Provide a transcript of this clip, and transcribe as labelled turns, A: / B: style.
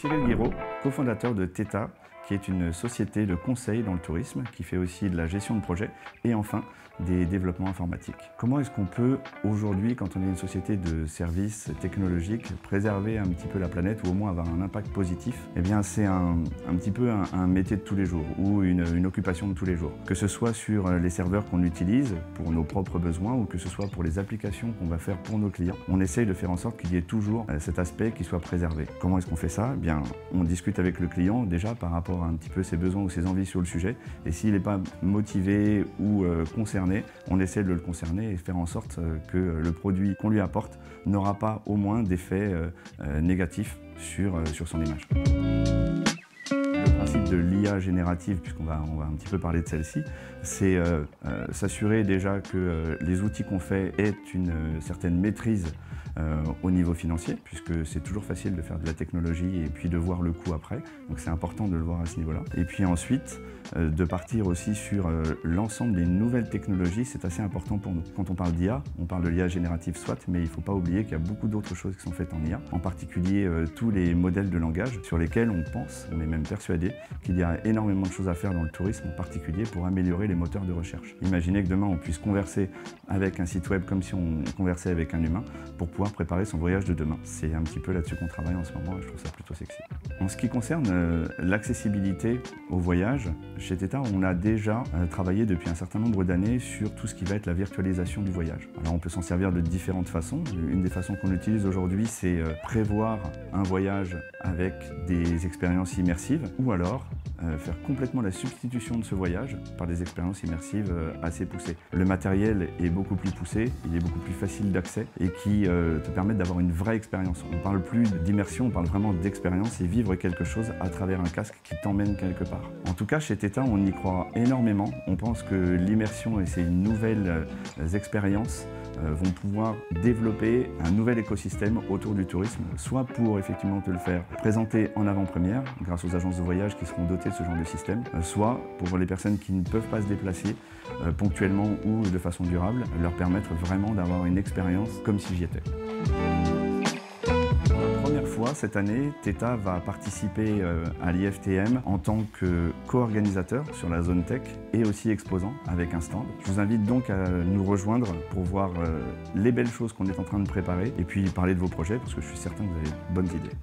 A: Cyril Guiraud, cofondateur de Theta, qui est une société de conseil dans le tourisme, qui fait aussi de la gestion de projet et enfin des développements informatiques. Comment est-ce qu'on peut aujourd'hui, quand on est une société de services technologiques, préserver un petit peu la planète ou au moins avoir un impact positif? Eh bien c'est un petit peu un métier de tous les jours ou une occupation de tous les jours. Que ce soit sur les serveurs qu'on utilise pour nos propres besoins ou que ce soit pour les applications qu'on va faire pour nos clients, on essaye de faire en sorte qu'il y ait toujours cet aspect qui soit préservé. Comment est-ce qu'on fait ça? Eh bien, on discute avec le client déjà par rapport à un petit peu ses besoins ou ses envies sur le sujet et s'il n'est pas motivé ou concerné, on essaie de le concerner et faire en sorte que le produit qu'on lui apporte n'aura pas au moins d'effet négatif sur son image. Le principe de l'IA générative, puisqu'on va un petit peu parler de celle-ci, c'est s'assurer déjà que les outils qu'on fait aient une certaine maîtrise au niveau financier, puisque c'est toujours facile de faire de la technologie et puis de voir le coût après, donc c'est important de le voir à ce niveau-là. Et puis ensuite, de partir aussi sur l'ensemble des nouvelles technologies, c'est assez important pour nous. Quand on parle d'IA, on parle de l'IA générative soit, mais il ne faut pas oublier qu'il y a beaucoup d'autres choses qui sont faites en IA, en particulier tous les modèles de langage sur lesquels on pense, on est même persuadé qu'il y a énormément de choses à faire dans le tourisme, en particulier pour améliorer les moteurs de recherche. Imaginez que demain on puisse converser avec un site web comme si on conversait avec un humain pour pouvoir préparer son voyage de demain. C'est un petit peu là-dessus qu'on travaille en ce moment et je trouve ça plutôt sexy. En ce qui concerne l'accessibilité au voyage, chez Theta, on a déjà travaillé depuis un certain nombre d'années sur tout ce qui va être la virtualisation du voyage. Alors on peut s'en servir de différentes façons. Une des façons qu'on utilise aujourd'hui, c'est prévoir un voyage avec des expériences immersives ou alors faire complètement la substitution de ce voyage par des expériences immersives assez poussées. Le matériel est beaucoup plus poussé, il est beaucoup plus facile d'accès et qui te permettent d'avoir une vraie expérience. On ne parle plus d'immersion, on parle vraiment d'expérience et vivre quelque chose à travers un casque qui t'emmène quelque part. En tout cas, chez Theta, on y croit énormément. On pense que l'immersion et ces nouvelles expériences vont pouvoir développer un nouvel écosystème autour du tourisme, soit pour effectivement te le faire présenter en avant-première grâce aux agences de voyage qui seront dotées de ce genre de système, soit pour les personnes qui ne peuvent pas se déplacer ponctuellement ou de façon durable, leur permettre vraiment d'avoir une expérience comme si j'y étais. Cette année, Theta va participer à l'IFTM en tant que co-organisateur sur la zone tech et aussi exposant avec un stand. Je vous invite donc à nous rejoindre pour voir les belles choses qu'on est en train de préparer et puis parler de vos projets parce que je suis certain que vous avez de bonnes idées.